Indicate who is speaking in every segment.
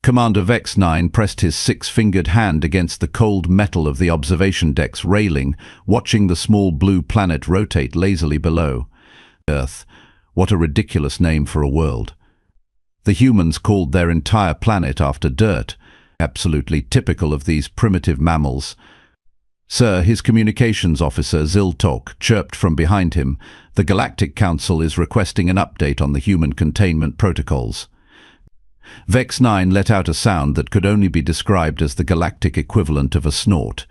Speaker 1: Commander Vex-9 pressed his six-fingered hand against the cold metal of the observation deck's railing, watching the small blue planet rotate lazily below. Earth. What a ridiculous name for a world. The humans called their entire planet after dirt, absolutely typical of these primitive mammals. Sir, his communications officer Ziltok chirped from behind him. The Galactic Council is requesting an update on the human containment protocols. Vex-9 let out a sound that could only be described as the galactic equivalent of a snort.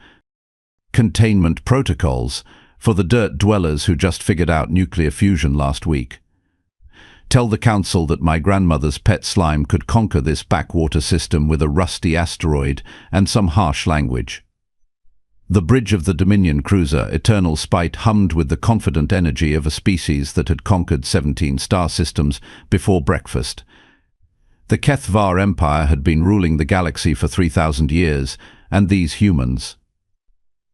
Speaker 1: Containment protocols for the dirt dwellers who just figured out nuclear fusion last week. Tell the Council that my grandmother's pet slime could conquer this backwater system with a rusty asteroid and some harsh language. The bridge of the Dominion cruiser, Eternal Spite, hummed with the confident energy of a species that had conquered 17 star systems before breakfast. The HFY Empire had been ruling the galaxy for 3,000 years, and these humans.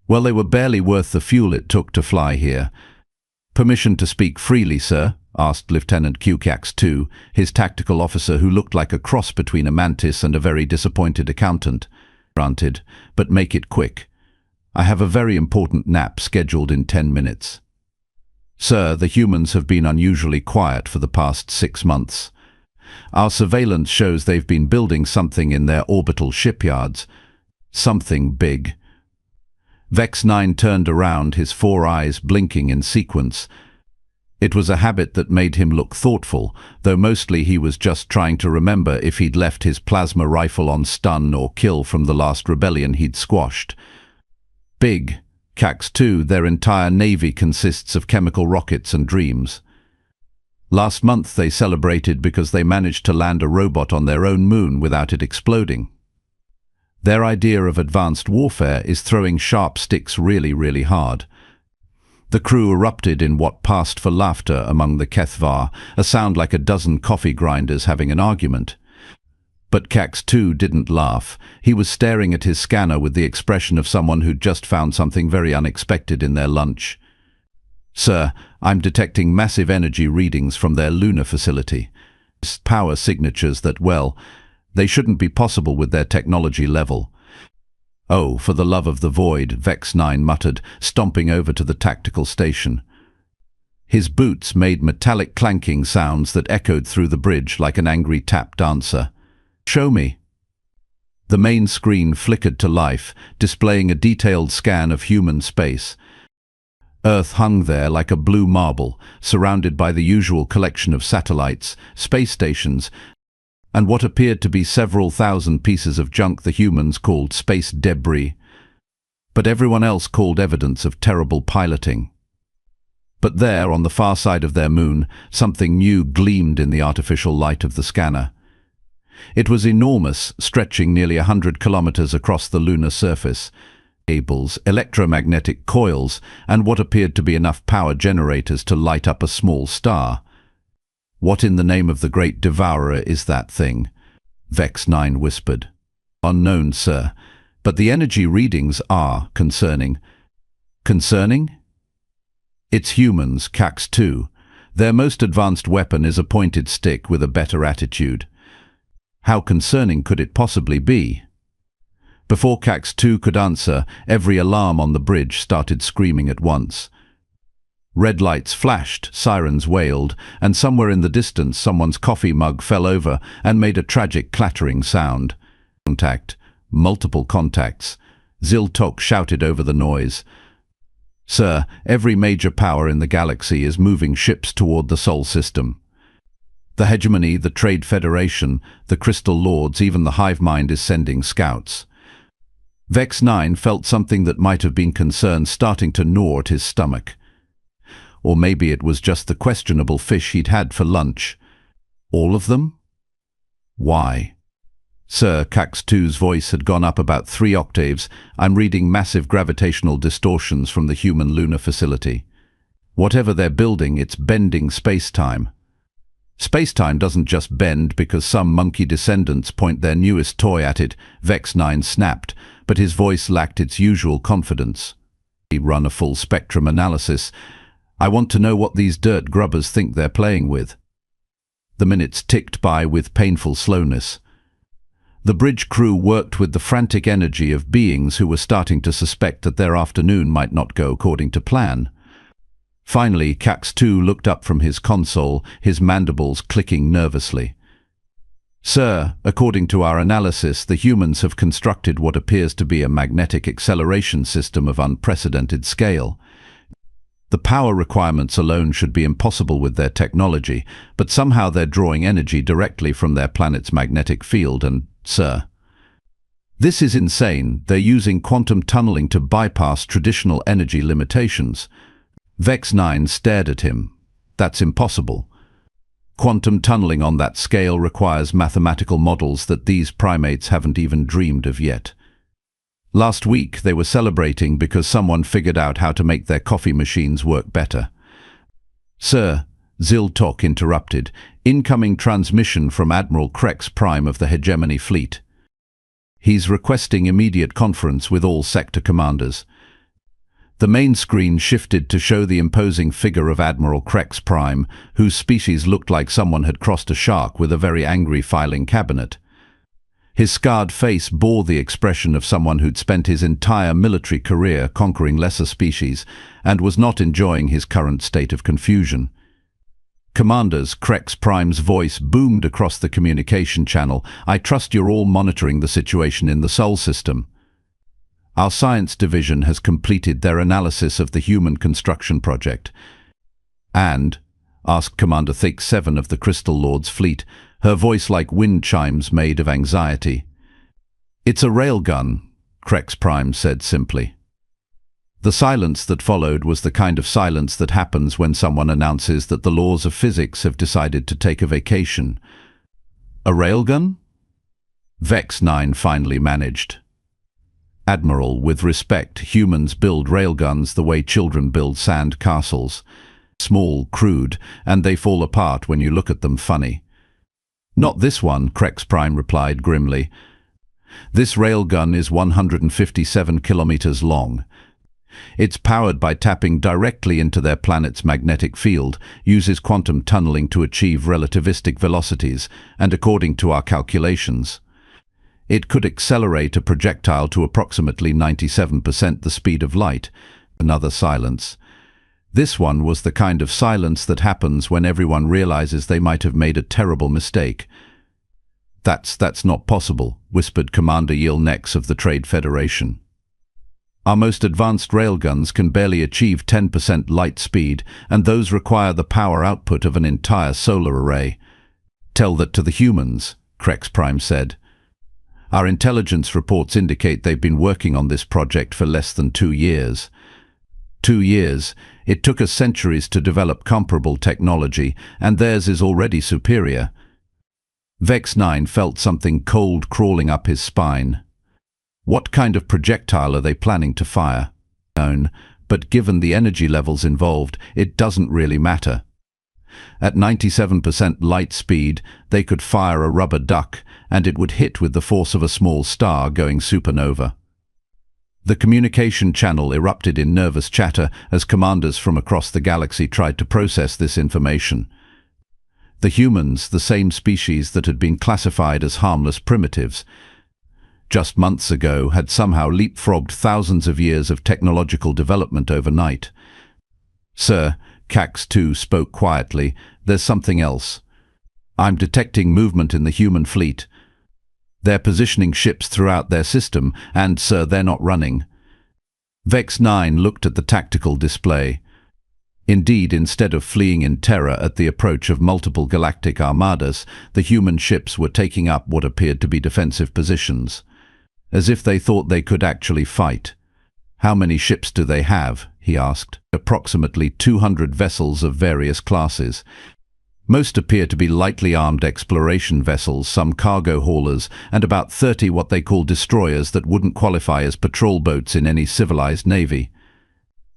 Speaker 1: Well, they were barely worth the fuel it took to fly here. "Permission to speak freely, sir?" asked Lieutenant Q-Cax-2, his tactical officer who looked like a cross between a mantis and a very disappointed accountant. "Granted, but make it quick. I have a very important nap scheduled in 10 minutes. Sir, the humans have been unusually quiet for the past 6 months. Our surveillance shows they've been building something in their orbital shipyards. Something big." Vex-9 turned around, his 4 eyes blinking in sequence. It was a habit that made him look thoughtful, though mostly he was just trying to remember if he'd left his plasma rifle on stun or kill from the last rebellion he'd squashed. Big. Cax-2, their entire navy consists of chemical rockets and dreams. Last month they celebrated because they managed to land a robot on their own moon without it exploding. Their idea of advanced warfare is throwing sharp sticks really hard. The crew erupted in what passed for laughter among the HFY, a sound like a dozen coffee grinders having an argument. But Cax-2 didn't laugh. He was staring at his scanner with the expression of someone who'd just found something very unexpected in their lunch. "Sir, I'm detecting massive energy readings from their lunar facility. Power signatures that, well, they shouldn't be possible with their technology level." "Oh, for the love of the void," Vex-9 muttered, stomping over to the tactical station. His boots made metallic clanking sounds that echoed through the bridge like an angry tap dancer. "Show me." The main screen flickered to life, displaying a detailed scan of human space. Earth hung there like a blue marble, surrounded by the usual collection of satellites, space stations, and what appeared to be several thousand pieces of junk the humans called space debris. But everyone else called evidence of terrible piloting. But there, on the far side of their moon, something new gleamed in the artificial light of the scanner. It was enormous, stretching nearly 100 kilometers across the lunar surface. Cables, electromagnetic coils, and what appeared to be enough power generators to light up a small star. "What in the name of the great devourer is that thing?" Vex-9 whispered. "Unknown, sir, but the energy readings are concerning." "Concerning?" "It's humans, Cax-2. Their most advanced weapon is a pointed stick with a better attitude." "How concerning could it possibly be?" Before Cax-2 could answer, every alarm on the bridge started screaming at once. Red lights flashed, sirens wailed, and somewhere in the distance someone's coffee mug fell over and made a tragic clattering sound. "Contact. Multiple contacts." Ziltok shouted over the noise. "Sir, every major power in the galaxy is moving ships toward the Sol system. The hegemony, the Trade Federation, the Crystal Lords, even the hive mind is sending scouts." Vex-9 felt something that might have been concern starting to gnaw at his stomach. Or maybe it was just the questionable fish he'd had for lunch. "All of them? Why?" "Sir," Cax-2's voice had gone up about 3 octaves, "I'm reading massive gravitational distortions from the human lunar facility. Whatever they're building, it's bending space-time." "Space-time doesn't just bend because some monkey descendants point their newest toy at it," Vex-9 snapped, but his voice lacked its usual confidence. "We run a full-spectrum analysis. I want to know what these dirt grubbers think they're playing with." The minutes ticked by with painful slowness. The bridge crew worked with the frantic energy of beings who were starting to suspect that their afternoon might not go according to plan. Finally, Cax-2 looked up from his console, his mandibles clicking nervously. "Sir, according to our analysis, the humans have constructed what appears to be a magnetic acceleration system of unprecedented scale. The power requirements alone should be impossible with their technology, but somehow they're drawing energy directly from their planet's magnetic field and, sir, this is insane. They're using quantum tunneling to bypass traditional energy limitations." Vex-9 stared at him. "That's impossible. Quantum tunneling on that scale requires mathematical models that these primates haven't even dreamed of yet. Last week they were celebrating because someone figured out how to make their coffee machines work better." "Sir," Zil-Tok interrupted, "incoming transmission from Admiral Krex Prime of the Hegemony Fleet. He's requesting immediate conference with all sector commanders." The main screen shifted to show the imposing figure of Admiral Krex Prime, whose species looked like someone had crossed a shark with a very angry filing cabinet. His scarred face bore the expression of someone who'd spent his entire military career conquering lesser species and was not enjoying his current state of confusion. "Commanders," Krex Prime's voice boomed across the communication channel, "I trust you're all monitoring the situation in the Sol system. Our science division has completed their analysis of the human construction project." "And?" asked Commander Thick-7 of the Crystal Lord's fleet, her voice like wind chimes made of anxiety. "It's a railgun," Krex Prime said simply. The silence that followed was the kind of silence that happens when someone announces that the laws of physics have decided to take a vacation. "A railgun?" Vex-9 finally managed. "Admiral, with respect, humans build railguns the way children build sand castles. Small, crude, and they fall apart when you look at them funny." "Not this one," Krex Prime replied grimly. "This railgun is 157 kilometers long. It's powered by tapping directly into their planet's magnetic field, uses quantum tunneling to achieve relativistic velocities, and according to our calculations, it could accelerate a projectile to approximately 97% the speed of light." Another silence. This one was the kind of silence that happens when everyone realizes they might have made a terrible mistake. That's not possible," whispered Commander Yilnex of the Trade Federation. "Our most advanced railguns can barely achieve 10% light speed, and those require the power output of an entire solar array." "Tell that to the humans," Krex Prime said. "Our intelligence reports indicate they've been working on this project for less than 2 years. 2 years. It took us centuries to develop comparable technology, and theirs is already superior." Vex-9 felt something cold crawling up his spine. What kind of projectile are they planning to fire? Known, but given the energy levels involved, it doesn't really matter. At 97% light speed, they could fire a rubber duck, and it would hit with the force of a small star going supernova. The communication channel erupted in nervous chatter as commanders from across the galaxy tried to process this information. The humans, the same species that had been classified as harmless primitives, just months ago had somehow leapfrogged thousands of years of technological development overnight. "Sir," Cax-2 spoke quietly, "there's something else. I'm detecting movement in the human fleet. They're positioning ships throughout their system, and, sir, they're not running." Vex-9 looked at the tactical display. Indeed, instead of fleeing in terror at the approach of multiple galactic armadas, the human ships were taking up what appeared to be defensive positions, as if they thought they could actually fight. "How many ships do they have?" he asked. "Approximately 200 vessels of various classes. Most appear to be lightly armed exploration vessels, some cargo haulers, and about 30 what they call destroyers that wouldn't qualify as patrol boats in any civilized navy."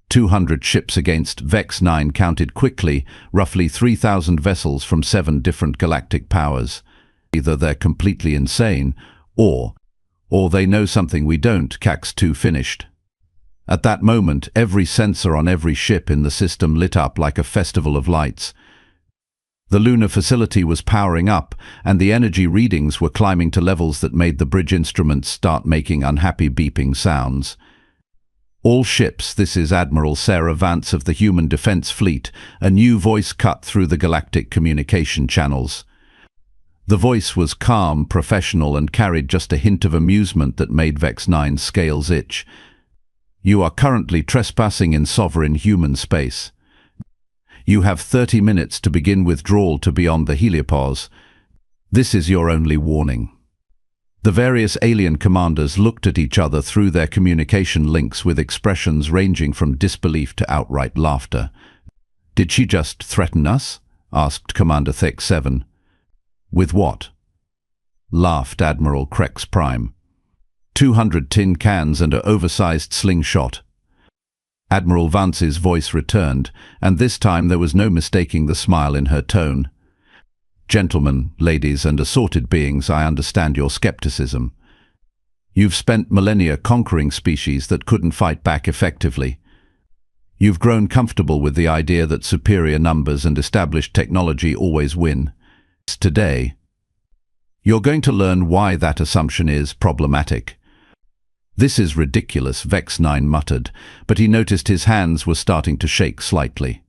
Speaker 1: 200 ships against Vex-9 counted quickly, roughly 3,000 vessels from 7 different galactic powers. Either they're completely insane, or they know something we don't, Cax-2 finished. At that moment, every sensor on every ship in the system lit up like a festival of lights. The lunar facility was powering up, and the energy readings were climbing to levels that made the bridge instruments start making unhappy beeping sounds. "All ships, this is Admiral Sarah Vance of the Human Defense Fleet," a new voice cut through the galactic communication channels. The voice was calm, professional, and carried just a hint of amusement that made Vex 9's scales itch. "You are currently trespassing in sovereign human space. You have 30 minutes to begin withdrawal to beyond the heliopause. This is your only warning." The various alien commanders looked at each other through their communication links with expressions ranging from disbelief to outright laughter. "Did she just threaten us?" asked Commander Thek 7. "With what?" laughed Admiral Krex Prime. 200 tin cans and an oversized slingshot." Admiral Vance's voice returned, and this time there was no mistaking the smile in her tone. "Gentlemen, ladies, and assorted beings, I understand your skepticism. You've spent millennia conquering species that couldn't fight back effectively. You've grown comfortable with the idea that superior numbers and established technology always win. Today, you're going to learn why that assumption is problematic." "This is ridiculous," Vex 9 muttered, but he noticed his hands were starting to shake slightly.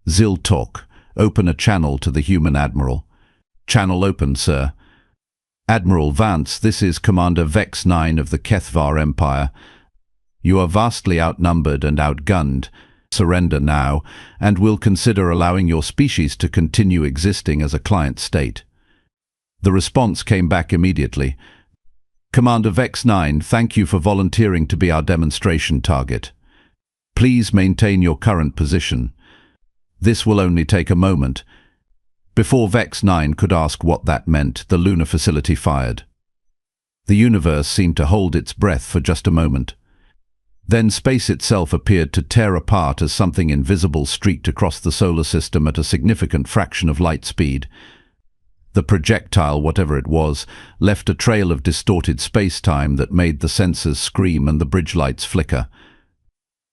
Speaker 1: "Zil-Tok, open a channel to the human admiral." "Channel open, sir." "Admiral Vance, this is Commander Vex 9 of the Kethvar Empire. You are vastly outnumbered and outgunned. Surrender now, and we'll consider allowing your species to continue existing as a client state." The response came back immediately. "Commander Vex 9, thank you for volunteering to be our demonstration target. Please maintain your current position. This will only take a moment." Before Vex 9 could ask what that meant, the lunar facility fired. The universe seemed to hold its breath for just a moment. Then space itself appeared to tear apart as something invisible streaked across the solar system at a significant fraction of light speed. The projectile, whatever it was, left a trail of distorted space-time that made the sensors scream and the bridge lights flicker.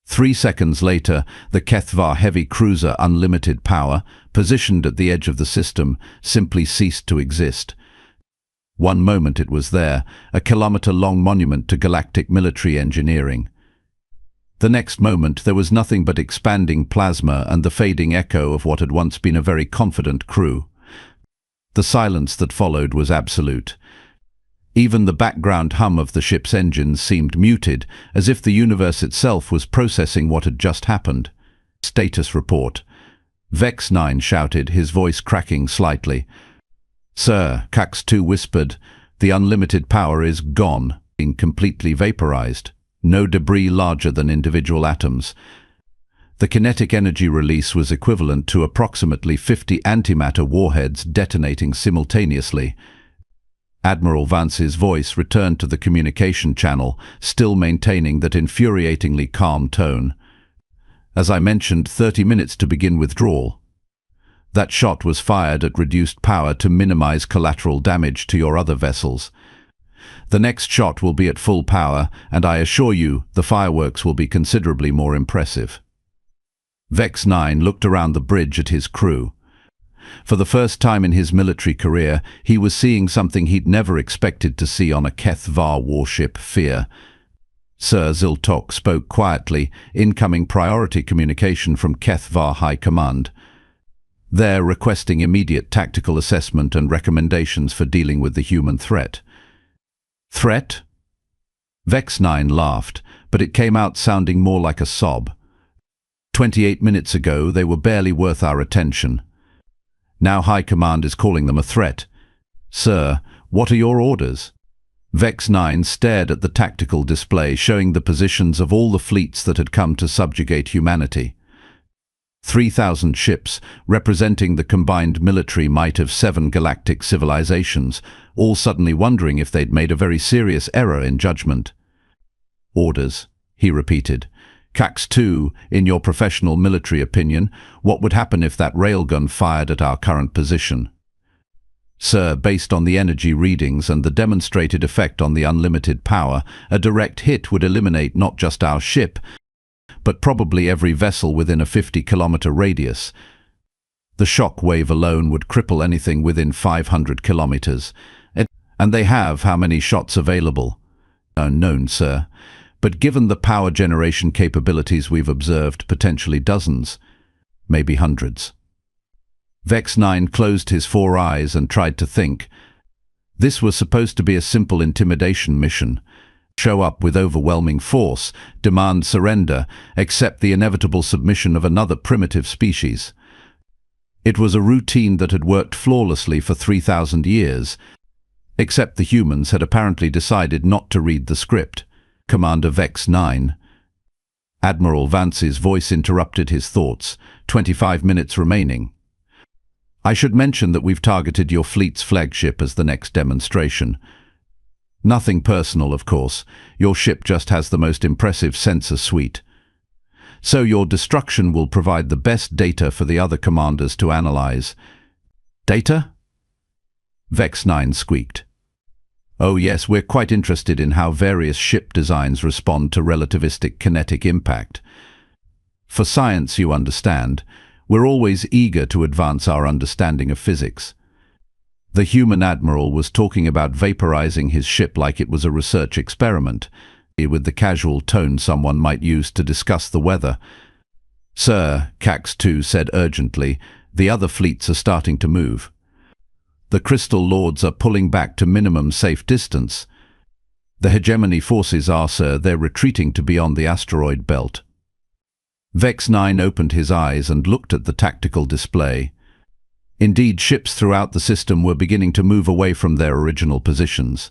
Speaker 1: 3 seconds later, the Kethvar heavy cruiser Unlimited Power, positioned at the edge of the system, simply ceased to exist. One moment it was there, a kilometer-long monument to galactic military engineering. The next moment there was nothing but expanding plasma and the fading echo of what had once been a very confident crew. The silence that followed was absolute. Even the background hum of the ship's engines seemed muted, as if the universe itself was processing what had just happened. "Status report." Vex 9 shouted, his voice cracking slightly. "Sir," Cax 2 whispered, "the unlimited power is gone, being completely vaporized. No debris larger than individual atoms. The kinetic energy release was equivalent to approximately 50 antimatter warheads detonating simultaneously." Admiral Vance's voice returned to the communication channel, still maintaining that infuriatingly calm tone. "As I mentioned, 30 minutes to begin withdrawal. That shot was fired at reduced power to minimize collateral damage to your other vessels. The next shot will be at full power, and I assure you the fireworks will be considerably more impressive." Vex 9 looked around the bridge at his crew. For the first time in his military career, he was seeing something he'd never expected to see on a Kethvar warship, Fear. Sir Zil-Tok spoke quietly, incoming priority communication from Kethvar High Command. They're requesting immediate tactical assessment and recommendations for dealing with the human threat. "Threat?" Vex 9 laughed, but it came out sounding more like a sob. 28 minutes ago, they were barely worth our attention. Now High Command is calling them a threat. Sir, what are your orders? Vex 9 stared at the tactical display showing the positions of all the fleets that had come to subjugate humanity. 3,000 ships, representing the combined military might of 7 galactic civilizations, all suddenly wondering if they'd made a very serious error in judgment. Orders, he repeated. Cax 2, in your professional military opinion, what would happen if that railgun fired at our current position? Sir, based on the energy readings and the demonstrated effect on the unlimited power, a direct hit would eliminate not just our ship, but probably every vessel within a 50-kilometer radius. The shock wave alone would cripple anything within 500 kilometers. And they have how many shots available? Unknown, sir. But given the power generation capabilities we've observed, potentially dozens, maybe hundreds. Vex 9 closed his 4 eyes and tried to think. This was supposed to be a simple intimidation mission. Show up with overwhelming force, demand surrender, accept the inevitable submission of another primitive species. It was a routine that had worked flawlessly for 3,000 years, except the humans had apparently decided not to read the script. Commander Vex 9. Admiral Vance's voice interrupted his thoughts. 25 minutes remaining. I should mention that we've targeted your fleet's flagship as the next demonstration. Nothing personal, of course. Your ship just has the most impressive sensor suite. So your destruction will provide the best data for the other commanders to analyze. Data? Vex 9 squeaked. Oh yes, we're quite interested in how various ship designs respond to relativistic kinetic impact. For science, you understand, we're always eager to advance our understanding of physics. The human admiral was talking about vaporizing his ship like it was a research experiment, with the casual tone someone might use to discuss the weather. Sir, Cax 2 said urgently, the other fleets are starting to move. The Crystal Lords are pulling back to minimum safe distance. The hegemony forces are, sir, they're retreating to beyond the asteroid belt. Vex 9 opened his eyes and looked at the tactical display. Indeed, ships throughout the system were beginning to move away from their original positions.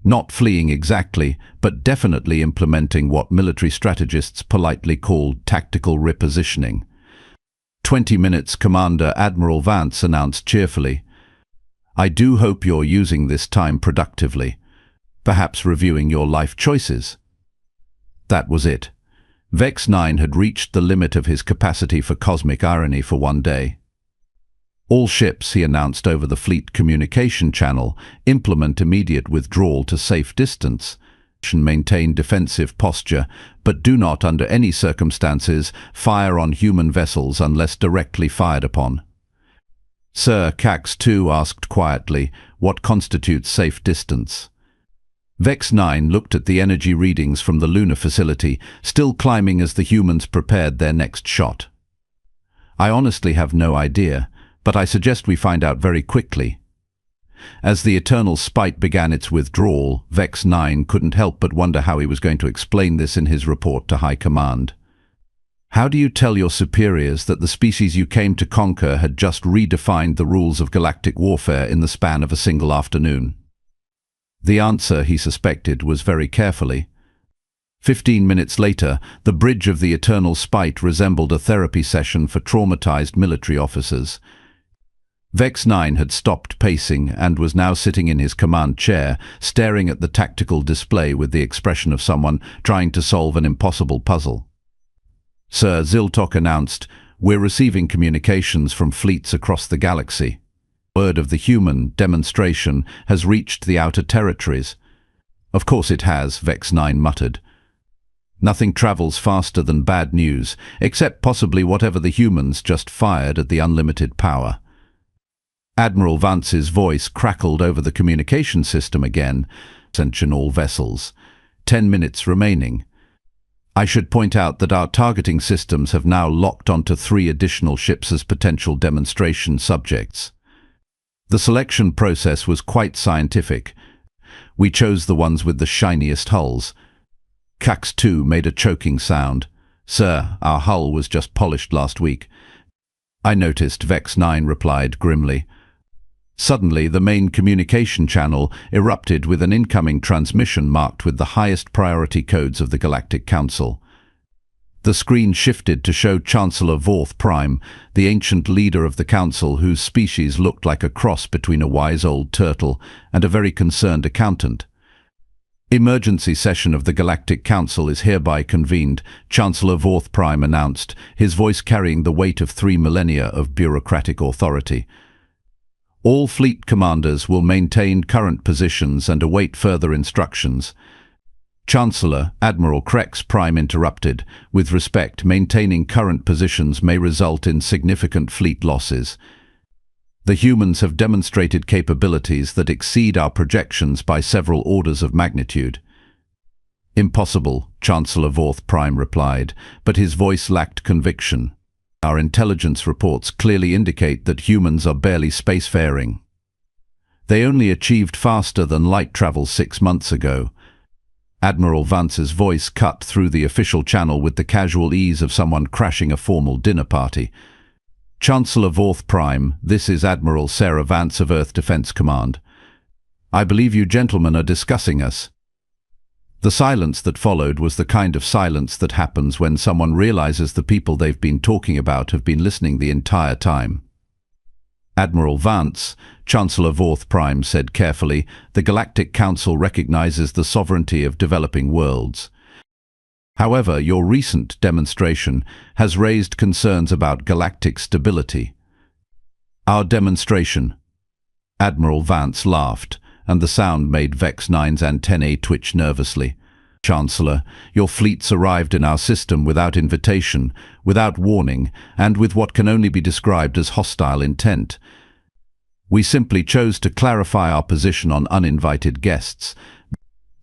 Speaker 1: Not fleeing exactly, but definitely implementing what military strategists politely called tactical repositioning. 20 minutes, Commander Admiral Vance announced cheerfully. I do hope you're using this time productively, perhaps reviewing your life choices. That was it. Vex 9 had reached the limit of his capacity for cosmic irony for one day. All ships, he announced over the fleet communication channel, implement immediate withdrawal to safe distance. Maintain defensive posture, but do not, under any circumstances, fire on human vessels unless directly fired upon. Sir, Cax 2 asked quietly, what constitutes safe distance? Vex 9 looked at the energy readings from the lunar facility, still climbing as the humans prepared their next shot. I honestly have no idea, but I suggest we find out very quickly. As the Eternal Spite began its withdrawal, Vex 9 couldn't help but wonder how he was going to explain this in his report to High Command. How do you tell your superiors that the species you came to conquer had just redefined the rules of galactic warfare in the span of a single afternoon? The answer, he suspected, was very carefully. 15 minutes later, the bridge of the Eternal Spite resembled a therapy session for traumatized military officers. Vex 9 had stopped pacing and was now sitting in his command chair, staring at the tactical display with the expression of someone trying to solve an impossible puzzle. Sir, Ziltok announced, we're receiving communications from fleets across the galaxy. Word of the human demonstration has reached the outer territories. Of course it has, Vex 9 muttered. Nothing travels faster than bad news, except possibly whatever the humans just fired at the unlimited power. Admiral Vance's voice crackled over the communication system again. Attention all vessels. 10 minutes remaining. I should point out that our targeting systems have now locked onto 3 additional ships as potential demonstration subjects. The selection process was quite scientific. We chose the ones with the shiniest hulls. Cax 2 made a choking sound. Sir, our hull was just polished last week. I noticed, Vex 9 replied grimly. Suddenly, the main communication channel erupted with an incoming transmission marked with the highest priority codes of the Galactic Council. The screen shifted to show Chancellor Vorth Prime, the ancient leader of the Council whose species looked like a cross between a wise old turtle and a very concerned accountant. Emergency session of the Galactic Council is hereby convened, Chancellor Vorth Prime announced, his voice carrying the weight of 3 millennia of bureaucratic authority. All fleet commanders will maintain current positions and await further instructions. Chancellor, Admiral Krex Prime interrupted. With respect, maintaining current positions may result in significant fleet losses. The humans have demonstrated capabilities that exceed our projections by several orders of magnitude. Impossible, Chancellor Vorth Prime replied, but his voice lacked conviction. Our intelligence reports clearly indicate that humans are barely spacefaring. They only achieved faster than light travel 6 months ago. Admiral Vance's voice cut through the official channel with the casual ease of someone crashing a formal dinner party. Chancellor Vorth Prime, this is Admiral Sarah Vance of Earth Defense Command. I believe you gentlemen are discussing us. The silence that followed was the kind of silence that happens when someone realizes the people they've been talking about have been listening the entire time. Admiral Vance, Chancellor Vorth Prime said carefully, the Galactic Council recognizes the sovereignty of developing worlds. However, your recent demonstration has raised concerns about galactic stability. Our demonstration. Admiral Vance laughed, and the sound made Vex 9's antennae twitch nervously. Chancellor, your fleets arrived in our system without invitation, without warning, and with what can only be described as hostile intent. We simply chose to clarify our position on uninvited guests.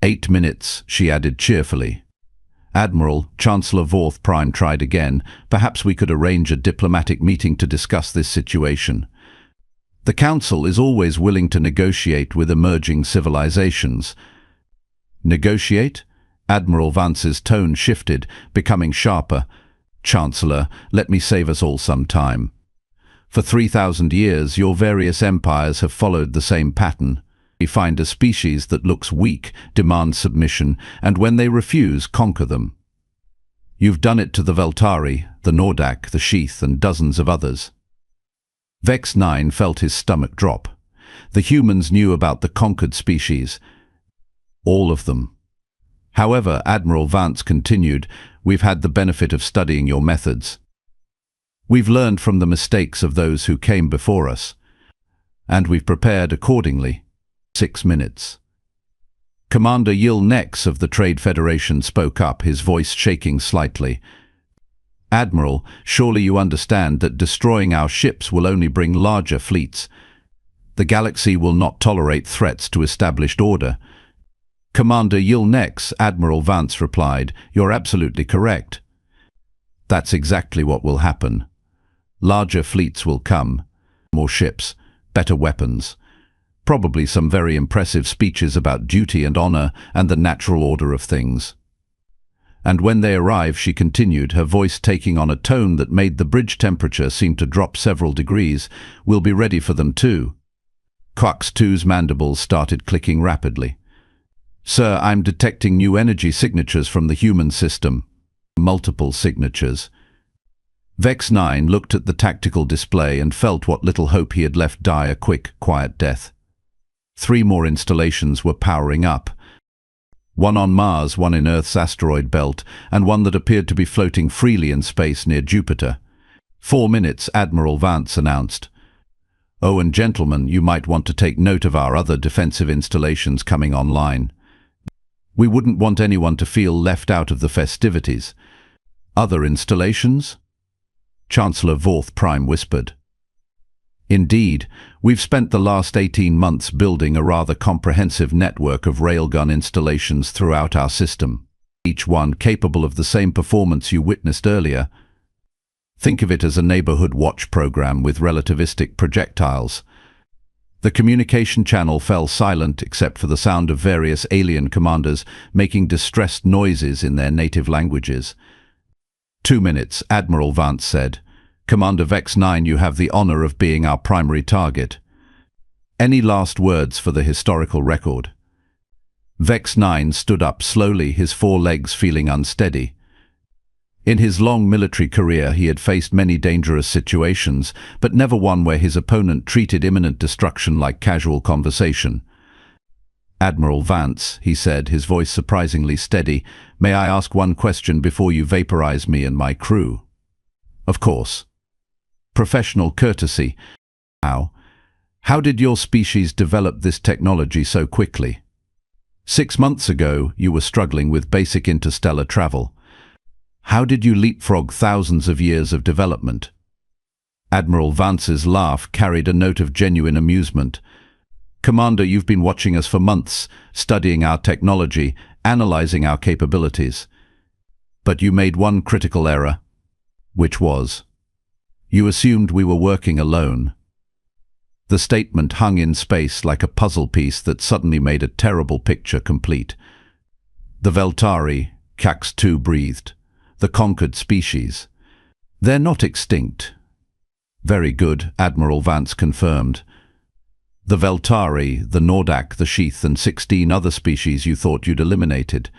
Speaker 1: 8 minutes, she added cheerfully. Admiral, Chancellor Vorth Prime tried again. Perhaps we could arrange a diplomatic meeting to discuss this situation. The Council is always willing to negotiate with emerging civilizations. Negotiate? Admiral Vance's tone shifted, becoming sharper. Chancellor, let me save us all some time. For 3,000 years, your various empires have followed the same pattern. We find a species that looks weak, demand submission, and when they refuse, conquer them. You've done it to the Veltari, the Nordak, the Sheath, and dozens of others. Vex 9 felt his stomach drop. The humans knew about the conquered species. All of them. However, Admiral Vance continued, we've had the benefit of studying your methods. We've learned from the mistakes of those who came before us, and we've prepared accordingly. 6 minutes. Commander Yil Nex of the Trade Federation spoke up, his voice shaking slightly. Admiral, surely you understand that destroying our ships will only bring larger fleets. The galaxy will not tolerate threats to established order. Commander Yil Nex, Admiral Vance replied, you're absolutely correct. That's exactly what will happen. Larger fleets will come. More ships, better weapons. Probably some very impressive speeches about duty and honor and the natural order of things. And when they arrive, she continued, her voice taking on a tone that made the bridge temperature seem to drop several degrees, we'll be ready for them too. Quax 2's mandibles started clicking rapidly. Sir, I'm detecting new energy signatures from the human system. Multiple signatures. Vex 9 looked at the tactical display and felt what little hope he had left die a quick, quiet death. 3 more installations were powering up. One on Mars, one in Earth's asteroid belt, and one that appeared to be floating freely in space near Jupiter. 4 minutes, Admiral Vance announced. Oh, and gentlemen, you might want to take note of our other defensive installations coming online. We wouldn't want anyone to feel left out of the festivities. Other installations? Chancellor Vorth Prime whispered. Indeed, we've spent the last 18 months building a rather comprehensive network of railgun installations throughout our system, each one capable of the same performance you witnessed earlier. Think of it as a neighborhood watch program with relativistic projectiles. The communication channel fell silent except for the sound of various alien commanders making distressed noises in their native languages. 2 minutes, Admiral Vance said. Commander Vex 9, you have the honor of being our primary target. Any last words for the historical record? Vex 9 stood up slowly, his 4 legs feeling unsteady. In his long military career, he had faced many dangerous situations, but never one where his opponent treated imminent destruction like casual conversation. Admiral Vance, he said, his voice surprisingly steady, may I ask one question before you vaporize me and my crew? Of course. Professional courtesy. How did your species develop this technology so quickly? 6 months ago, you were struggling with basic interstellar travel. How did you leapfrog thousands of years of development? Admiral Vance's laugh carried a note of genuine amusement. Commander, you've been watching us for months, studying our technology, analyzing our capabilities. But you made one critical error. Which was? You assumed we were working alone. The statement hung in space like a puzzle piece that suddenly made a terrible picture complete. The Veltari, Cax-2 breathed. The conquered species. They're not extinct. Very good, Admiral Vance confirmed. The Veltari, the Nordak, the Sheath, and 16 other species you thought you'd eliminated.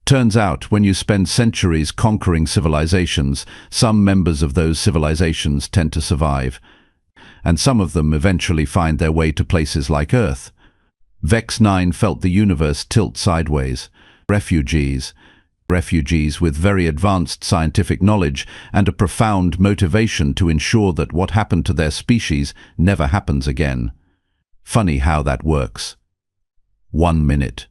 Speaker 1: Turns out, when you spend centuries conquering civilizations, some members of those civilizations tend to survive. And some of them eventually find their way to places like Earth. Vex 9 felt the universe tilt sideways. Refugees with very advanced scientific knowledge and a profound motivation to ensure that what happened to their species never happens again. Funny how that works. 1 minute.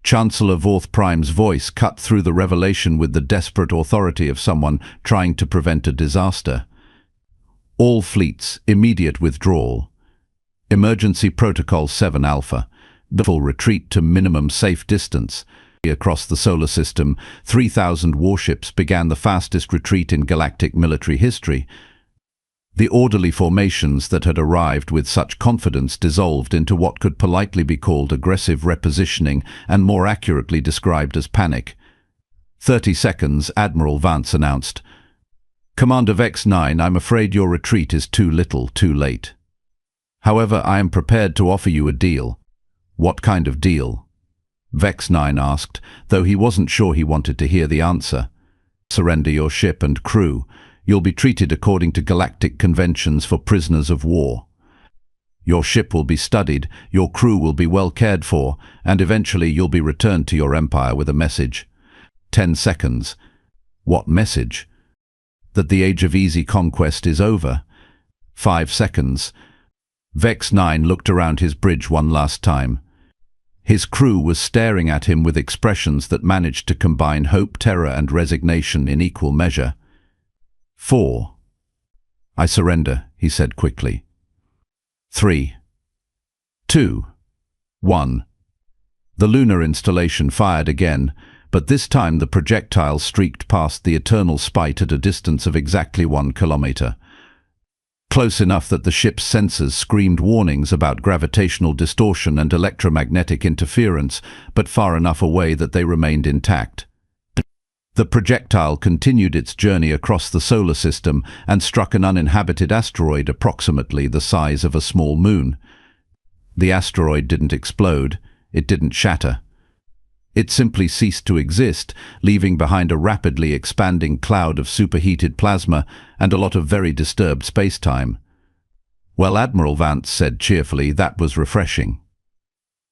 Speaker 1: Chancellor Vorth Prime's voice cut through the revelation with the desperate authority of someone trying to prevent a disaster. All fleets, immediate withdrawal. Emergency Protocol 7 Alpha. Full retreat to minimum safe distance. Across the solar system, 3,000 warships began the fastest retreat in galactic military history. The orderly formations that had arrived with such confidence dissolved into what could politely be called aggressive repositioning and more accurately described as panic. 30 seconds, Admiral Vance announced. Commander Vex 9, I'm afraid your retreat is too little, too late. However, I am prepared to offer you a deal. What kind of deal? Vex 9 asked, though he wasn't sure he wanted to hear the answer. Surrender your ship and crew. You'll be treated according to galactic conventions for prisoners of war. Your ship will be studied, your crew will be well cared for, and eventually you'll be returned to your empire with a message. 10 seconds. What message? That the age of easy conquest is over. 5 seconds. Vex 9 looked around his bridge one last time. His crew was staring at him with expressions that managed to combine hope, terror, and resignation in equal measure. 4. I surrender, he said quickly. 3. 2. 1. The lunar installation fired again, but this time the projectile streaked past the eternal spite at a distance of exactly 1 kilometer. Close enough that the ship's sensors screamed warnings about gravitational distortion and electromagnetic interference, but far enough away that they remained intact. The projectile continued its journey across the solar system and struck an uninhabited asteroid approximately the size of a small moon. The asteroid didn't explode, it didn't shatter. It simply ceased to exist, leaving behind a rapidly expanding cloud of superheated plasma and a lot of very disturbed space-time. Well, Admiral Vance said cheerfully, that was refreshing.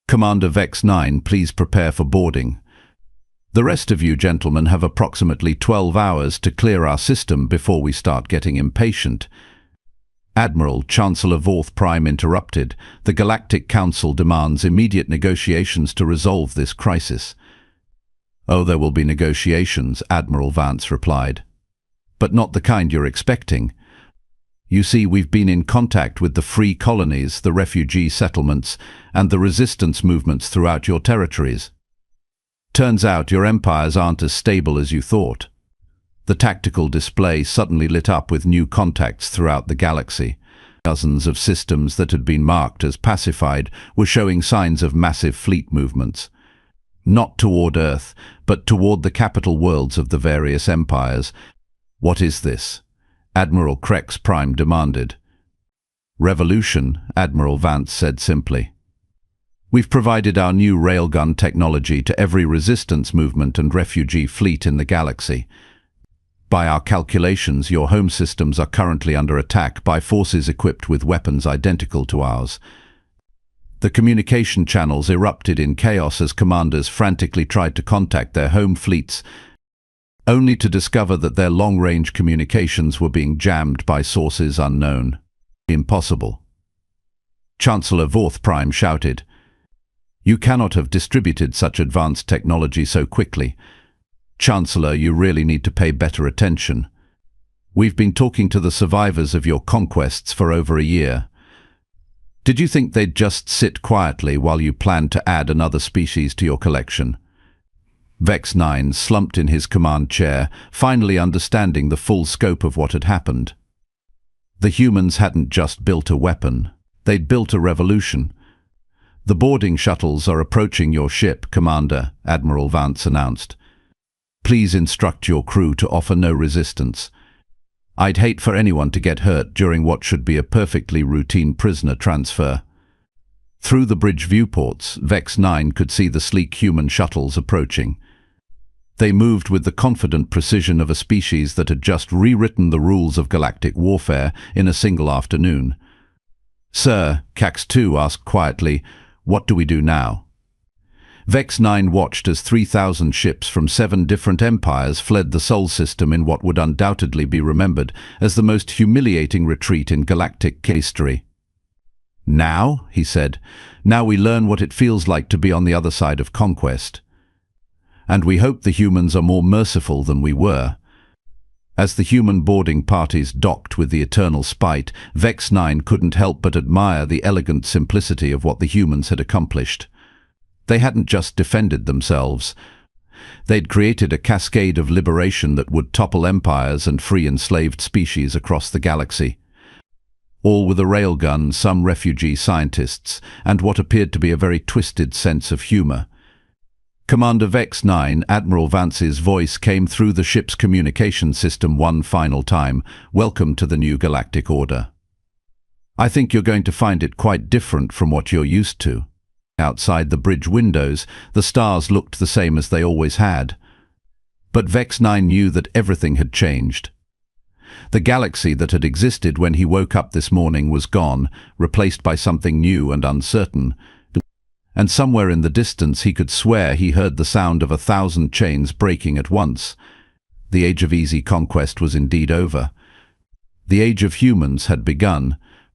Speaker 1: Commander Vex 9, please prepare for boarding. The rest of you gentlemen have approximately 12 hours to clear our system before we start getting impatient. Admiral, Chancellor Vorth Prime interrupted. The Galactic Council demands immediate negotiations to resolve this crisis. Oh, there will be negotiations, Admiral Vance replied. But not the kind you're expecting. You see, we've been in contact with the free colonies, the refugee settlements, and the resistance movements throughout your territories. Turns out your empires aren't as stable as you thought. The tactical display suddenly lit up with new contacts throughout the galaxy. Dozens of systems that had been marked as pacified were showing signs of massive fleet movements. Not toward Earth, but toward the capital worlds of the various empires. What is this? Admiral Krex Prime demanded. Revolution, Admiral Vance said simply. We've provided our new Railgun technology to every resistance movement and refugee fleet in the galaxy. By our calculations, your home systems are currently under attack by forces equipped with weapons identical to ours. The communication channels erupted in chaos as commanders frantically tried to contact their home fleets, only to discover that their long-range communications were being jammed by sources unknown. Impossible. Chancellor Vorth Prime shouted. You cannot have distributed such advanced technology so quickly. Chancellor, you really need to pay better attention. We've been talking to the survivors of your conquests for over a year. Did you think they'd just sit quietly while you planned to add another species to your collection? Vex 9 slumped in his command chair, finally understanding the full scope of what had happened. The humans hadn't just built a weapon, they'd built a revolution. The boarding shuttles are approaching your ship, Commander, Admiral Vance announced. Please instruct your crew to offer no resistance. I'd hate for anyone to get hurt during what should be a perfectly routine prisoner transfer. Through the bridge viewports, Vex 9 could see the sleek human shuttles approaching. They moved with the confident precision of a species that had just rewritten the rules of galactic warfare in a single afternoon. Sir, Cax 2 asked quietly, what do we do now? Vex 9 watched as 3,000 ships from 7 different empires fled the Sol system in what would undoubtedly be remembered as the most humiliating retreat in galactic history. Now, he said, now we learn what it feels like to be on the other side of conquest. And we hope the humans are more merciful than we were. As the human boarding parties docked with the eternal spite, Vex 9 couldn't help but admire the elegant simplicity of what the humans had accomplished. They hadn't just defended themselves. They'd created a cascade of liberation that would topple empires and free enslaved species across the galaxy. All with a railgun, some refugee scientists, and what appeared to be a very twisted sense of humor. Commander Vex 9, Admiral Vance's voice came through the ship's communication system one final time. Welcome to the new galactic order. I think you're going to find it quite different from what you're used to. Outside the bridge windows, the stars looked the same as they always had. But Vex 9 knew that everything had changed. The galaxy that had existed when he woke up this morning was gone, replaced by something new and uncertain. And somewhere in the distance he could swear he heard the sound of 1,000 chains breaking at once. The age of easy conquest was indeed over. The age of humans had begun,